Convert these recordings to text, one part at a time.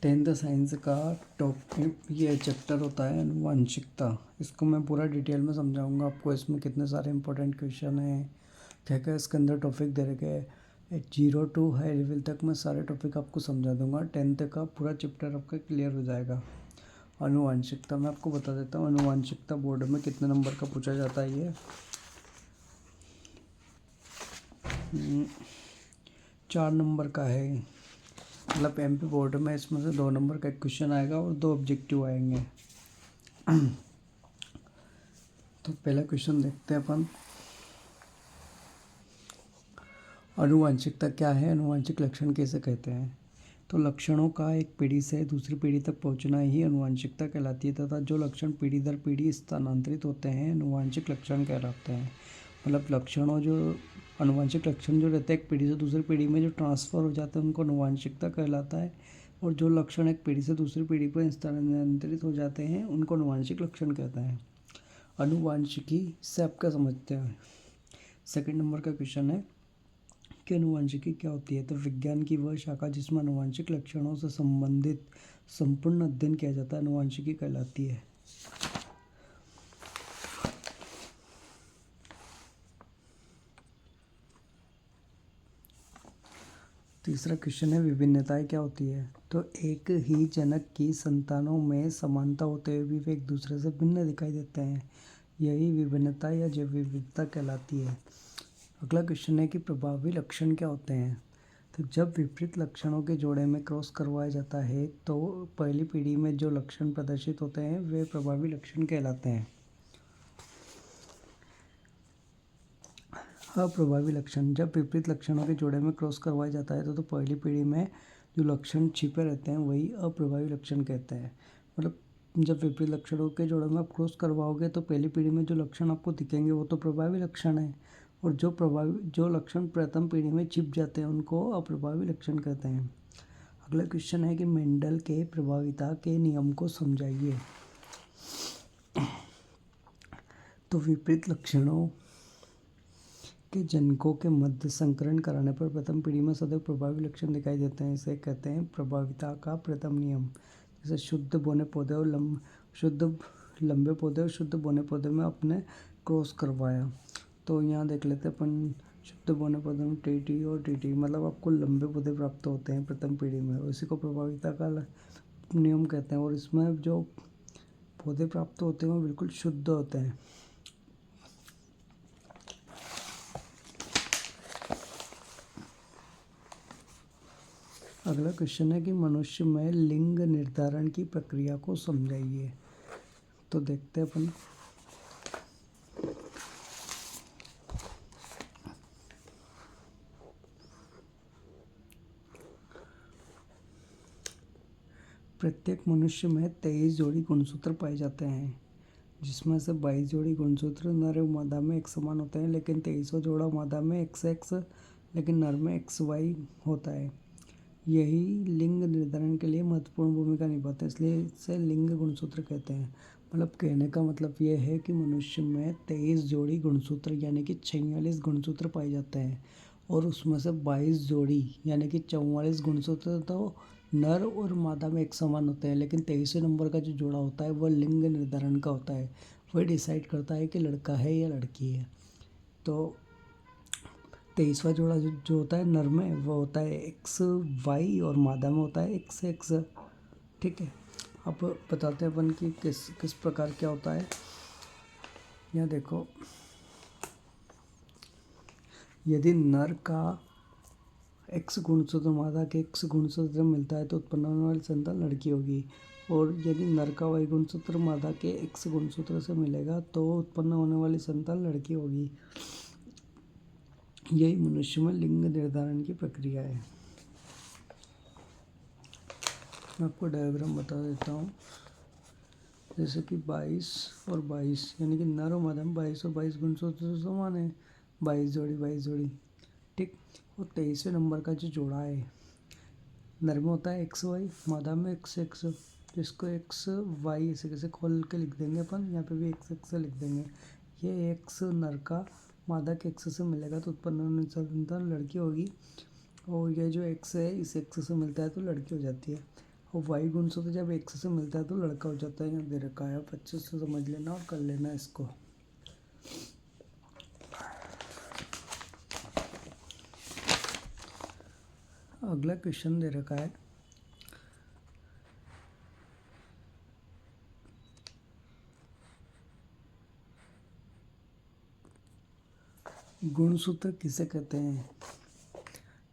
Tenth science का topic ये chapter होता है आनुवांशिकता। इसको मैं पूरा डिटेल में समझाऊंगा आपको। इसमें कितने सारे इंपॉर्टेंट क्वेश्चन हैं, क्या क्या इसके अंदर टॉपिक दे रखे हैं, 0 to हाई लेवल तक मैं सारे टॉपिक आपको समझा दूंगा। टेंथ का पूरा चैप्टर आपका क्लियर हो जाएगा। आनुवांशिकता मैं आपको बता देता हूँ। आनुवांशिकता बोर्ड में कितने नंबर का पूछा जाता है ये 4 नंबर का है। मतलब एमपी बोर्ड में इसमें से 2 नंबर का एक क्वेश्चन आएगा और 2 ऑब्जेक्टिव आएंगे। तो पहला क्वेश्चन देखते हैं अपन। आनुवांशिकता क्या है, आनुवांशिक लक्षण कैसे कहते हैं। तो लक्षणों का एक पीढ़ी से दूसरी पीढ़ी तक पहुंचना ही आनुवांशिकता कहलाती है तथा जो लक्षण पीढ़ी दर पीढ़ी स्थानांतरित होते हैं आनुवांशिक लक्षण कहलाते हैं। मतलब लक्षणों जो आनुवांशिक लक्षण जो रहते हैं एक पीढ़ी से दूसरी पीढ़ी में जो ट्रांसफ़र हो जाते हैं उनको आनुवांशिकता कहलाता है। और जो लक्षण एक पीढ़ी से दूसरी पीढ़ी पर स्थानांतरित हो जाते हैं उनको आनुवांशिक लक्षण कहते हैं। आनुवांशिकी से आप क्या समझते हैं। सेकंड नंबर का क्वेश्चन है कि आनुवांशिकी क्या होती है। तो विज्ञान की वह शाखा जिसमें आनुवांशिक लक्षणों से संबंधित संपूर्ण अध्ययन किया जाता है आनुवांशिकी कहलाती है। तीसरा क्वेश्चन है विभिन्नताएं क्या होती है। तो एक ही जनक की संतानों में समानता होते हुए भी वे एक दूसरे से भिन्न दिखाई देते हैं, यही विभिन्नता या जैव विविधता कहलाती है। अगला क्वेश्चन है कि प्रभावी लक्षण क्या होते हैं। तो जब विपरीत लक्षणों के जोड़े में क्रॉस करवाया जाता है तो पहली पीढ़ी में जो लक्षण प्रदर्शित होते हैं वे प्रभावी लक्षण कहलाते हैं। अप्रभावी लक्षण जब विपरीत लक्षणों के जोड़े में क्रॉस करवाया जाता है तो पहली पीढ़ी में जो लक्षण छिपे रहते हैं वही अप्रभावी लक्षण कहते हैं। मतलब जब विपरीत लक्षणों के जोड़े में आप क्रॉस करवाओगे तो पहली पीढ़ी में जो लक्षण आपको दिखेंगे वो तो प्रभावी लक्षण है, और जो लक्षण प्रथम पीढ़ी में छिप जाते हैं उनको अप्रभावी लक्षण कहते हैं। अगला क्वेश्चन है कि मेंडल के प्रभाविता के नियम को समझाइए। तो विपरीत लक्षणों के जनकों के मध्य संकरण कराने पर प्रथम पीढ़ी में सदैव प्रभावी लक्षण दिखाई देते हैं। इसे कहते हैं प्रभाविता का प्रथम नियम। जैसे शुद्ध बौने पौधे और शुद्ध लंबे पौधे और शुद्ध बौने पौधे में अपने क्रॉस करवाया। तो यहाँ देख लेते हैं अपन। शुद्ध बौने पौधे में टीटी और टीटी मतलब आपको लंबे पौधे प्राप्त होते हैं प्रथम पीढ़ी में, और इसी को प्रभाविता का नियम कहते हैं। और इसमें जो पौधे प्राप्त होते हैं वो बिल्कुल शुद्ध होते हैं। अगला क्वेश्चन है कि मनुष्य में लिंग निर्धारण की प्रक्रिया को समझाइए। तो देखते हैं अपन। प्रत्येक मनुष्य में 23 जोड़ी गुणसूत्र पाए जाते हैं, जिसमें से 22 जोड़ी गुणसूत्र नर एवं मादा में एक समान होते हैं, लेकिन 23वां जोड़ा मादा में XX लेकिन नर में XY होता है। यही लिंग निर्धारण के लिए महत्वपूर्ण भूमिका निभाते हैं, इसलिए इसे लिंग गुणसूत्र कहते हैं। मतलब कहने का मतलब ये है कि मनुष्य में 23 जोड़ी गुणसूत्र यानी कि 46 गुणसूत्र पाए जाते हैं, और उसमें से 22 जोड़ी यानी कि 44 गुणसूत्र तो नर और मादा में एक समान होते हैं, लेकिन 23वें नंबर का जो जोड़ा होता है वह लिंग निर्धारण का होता है। वह डिसाइड करता है कि लड़का है या लड़की है। तो 23वां जोड़ा जो होता है नर में वो होता है XY और मादा में होता है XX। ठीक है, अब बताते हैं अपन कि किस प्रकार क्या होता है। यहाँ देखो, यदि नर का X गुणसूत्र मादा के X गुणसूत्र मिलता है तो उत्पन्न होने वाली संतान लड़की होगी, और यदि नर का Y गुणसूत्र मादा के X गुणसूत्र से मिलेगा तो उत्पन्न होने वाली संतान लड़की होगी। यही मनुष्य में लिंग निर्धारण की प्रक्रिया है। मैं आपको डायग्राम बता देता हूँ। जैसे कि 22 और 22 यानी कि नर और मादा में 22 और 22 गुणसूत्र समान है, 22 जोड़ी। ठीक। और 23वें नंबर का जो जोड़ा है नर में होता है XY, मादा में XX। जिसको XY ऐसे कैसे खोल के लिख देंगे अपन, यहाँ पे भी XX लिख देंगे। ये X नर का मादा के X से मिलेगा तो उत्पन्न होने वाली संतान लड़की होगी, और ये जो X है इस X से मिलता है तो लड़की हो जाती है। और वाई गुणसूत्र जब एक्स से मिलता है तो लड़का हो जाता है। यहाँ दे रखा है, आप अच्छे से समझ लेना और कर लेना इसको। अगला क्वेश्चन दे रखा है, गुणसूत्र किसे कहते हैं,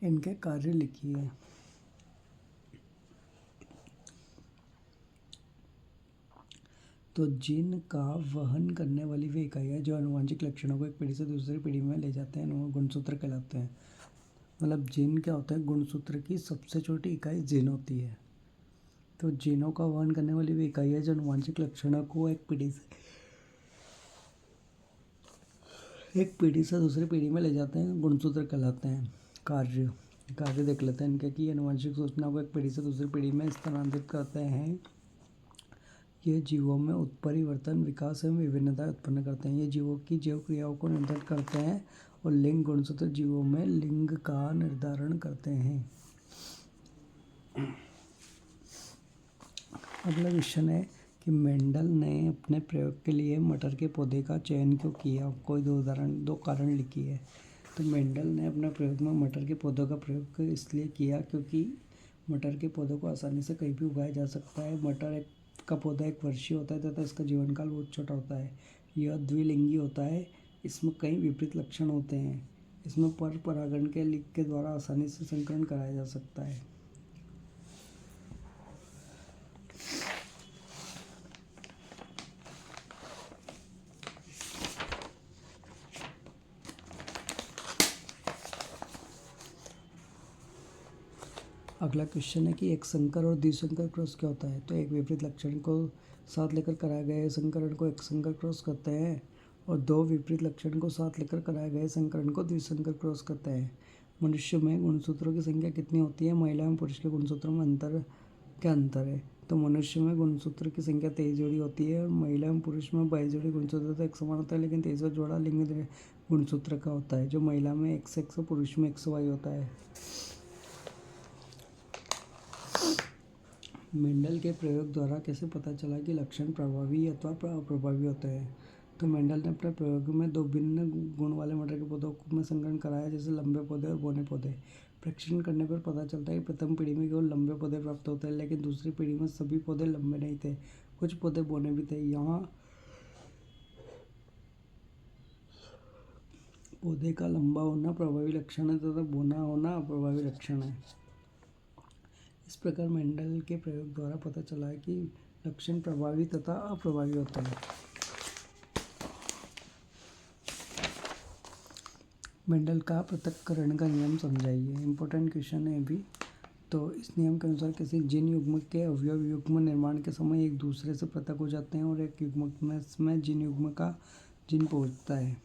इनके कार्य लिखिए। तो जीन का वहन करने वाली वे इकाइयाँ जो आनुवंशिक लक्षणों को एक पीढ़ी से दूसरी पीढ़ी में ले जाते हैं वो गुणसूत्र कहलाते हैं। मतलब जीन क्या होता है, गुणसूत्र की सबसे छोटी इकाई जीन होती है। तो जीनों का वहन करने वाली वे इकाइयाँ जो आनुवंशिक लक्षणों को एक पीढ़ी से दूसरी पीढ़ी में ले जाते हैं गुणसूत्र कहलाते हैं। कार्य देख लेते हैं इनके कि आनुवंशिक सूचना को एक पीढ़ी से दूसरी पीढ़ी में स्थानांतरित करते हैं। ये जीवों में उत्परिवर्तन, विकास एवं विभिन्नता उत्पन्न करते हैं। ये जीवों की जैव क्रियाओं को नियंत्रित करते हैं और लिंग गुणसूत्र जीवों में लिंग का निर्धारण करते हैं। अगला क्वेश्चन है कि मेंडल ने अपने प्रयोग के लिए मटर के पौधे का चयन क्यों किया। कोई दो कारण लिखिए। तो मेंडल ने अपने प्रयोग में मटर के पौधों का प्रयोग इसलिए किया क्योंकि मटर के पौधों को आसानी से कहीं भी उगाया जा सकता है। मटर का पौधा एक वर्षीय होता है तथा इसका जीवन काल बहुत छोटा होता है। यह द्विलिंगी होता है। इसमें कई विपरीत लक्षण होते हैं। इसमें पर परागण के द्वारा आसानी से संकरण कराया जा सकता है। अगला क्वेश्चन है कि एक संकर और द्विसंकर क्रॉस क्या होता है। तो एक विपरीत लक्षण को साथ लेकर कराए गए संकरण को एक संकर क्रॉस कहते हैं और दो विपरीत लक्षण को साथ लेकर कराए गए संकरण को द्विसंकर क्रॉस कहते हैं। मनुष्य में गुणसूत्रों की संख्या कितनी होती है, महिला एवं पुरुष के गुणसूत्रों में अंतर है। तो मनुष्य में गुणसूत्र की संख्या 23 जोड़ी होती है और महिला एवं पुरुष में 22 जोड़ी गुणसूत्र तो एक समान होता है, लेकिन 23वां जोड़ा लिंग गुणसूत्र का होता है, जो महिला में XX और पुरुष में XY होता है। मेंडल के प्रयोग द्वारा कैसे पता चला कि लक्षण प्रभावी अथवा अप्रभावी होते हैं। तो मेंडल ने अपने प्रयोग में दो भिन्न गुण वाले मटर के पौधों में संकरण कराया, जैसे लंबे पौधे और बौने पौधे। परीक्षण करने पर पता चलता है कि प्रथम पीढ़ी में केवल लंबे पौधे प्राप्त होते हैं, लेकिन दूसरी पीढ़ी में सभी पौधे लंबे नहीं थे, कुछ पौधे बौने भी थे। यहाँ पौधे का लंबा होना प्रभावी लक्षण है तथा बौना होना अप्रभावी लक्षण है। इस प्रकार मेंडल के प्रयोग द्वारा पता चला है कि लक्षण प्रभावी तथा अप्रभावी होते हैं। मेंडल का पृथक्करण का नियम समझाइए। इम्पोर्टेंट क्वेश्चन है भी। तो इस नियम के अनुसार किसी जीन युग्म के अवयव युग्म निर्माण के समय एक दूसरे से पृथक हो जाते हैं और एक युग्म में जीन युग्म का जीन पहुंचता है।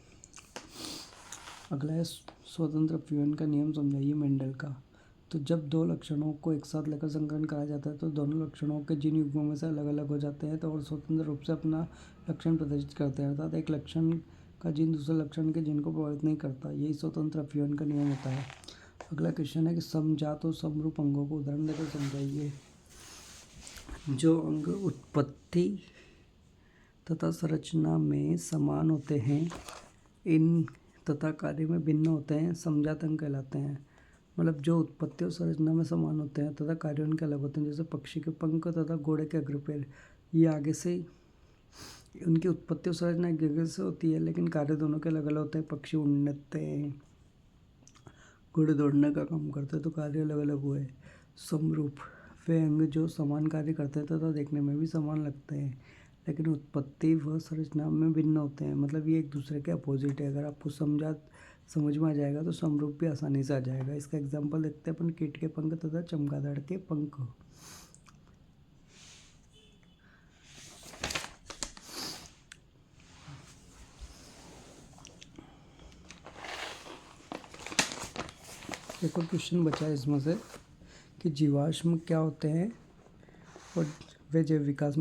अगला है स्वतंत्र अपव्ययन का नियम समझाइए मेंडल का। तो जब दो लक्षणों को एक साथ लेकर संकरण कराया जाता है तो दोनों लक्षणों के जीन युग्मों में से अलग अलग हो जाते हैं तो और स्वतंत्र रूप से अपना लक्षण प्रदर्शित करते हैं, अर्थात एक लक्षण का जीन दूसरे लक्षण के जीन को प्रभावित नहीं करता। यही स्वतंत्र अपव्ययन का नियम होता है। अगला क्वेश्चन है कि समजात और समरूप अंगों को उदाहरण देकर समझाइए। जो अंग उत्पत्ति तथा संरचना में समान होते हैं इन तथा कार्य में भिन्न होते हैं समजात अंग कहलाते हैं। मतलब जो उत्पत्ति और संरचना में समान होते हैं तथा कार्य उनके अलग होते हैं, जैसे पक्षी के पंख तथा घोड़े के अग्रपैर। ये आगे से उनकी उत्पत्ति और संरचना एक जगह से होती है, लेकिन कार्य दोनों के अलग अलग होते हैं। पक्षी उड़ते हैं, घोड़े दौड़ने का काम करते हैं, तो कार्य अलग अलग हुए। समरूप वे अंग जो समान कार्य करते हैं तथा देखने में भी समान लगते हैं, लेकिन उत्पत्ति व संरचना में भिन्न होते हैं। मतलब ये एक दूसरे के अपोजिट है। अगर आपको समझ में आ जाएगा तो समरूप भी आसानी से आ जाएगा। इसका एग्जांपल देखते हैं अपन कीट के पंख तथा चमगादड़ के पंख। एक और क्वेश्चन बचा है इसमें से कि जीवाश्म क्या होते हैं और वे जैव विकास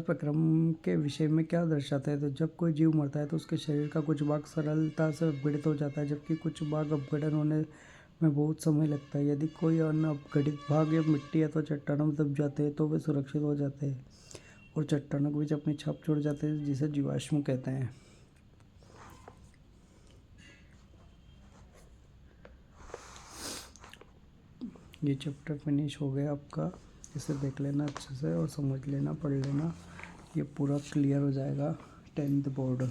प्रक्रम के विषय में क्या दर्शाता है। तो जब कोई जीव मरता है तो उसके शरीर का कुछ भाग सरलता से अपघटित हो जाता है, जबकि कुछ भाग अपघटन होने में बहुत समय लगता है। यदि कोई अन्य अपघटित भाग या मिट्टी या तो चट्टानों में दब जाते हैं तो वे सुरक्षित हो जाते हैं और चट्टानों के बीच अपनी छाप छोड़ जाते हैं, जिसे जीवाश्म कहते हैं। ये चैप्टर फिनिश हो गया आपका। इसे देख लेना अच्छे से और समझ लेना, पढ़ लेना, ये पूरा क्लियर हो जाएगा 10th बोर्ड।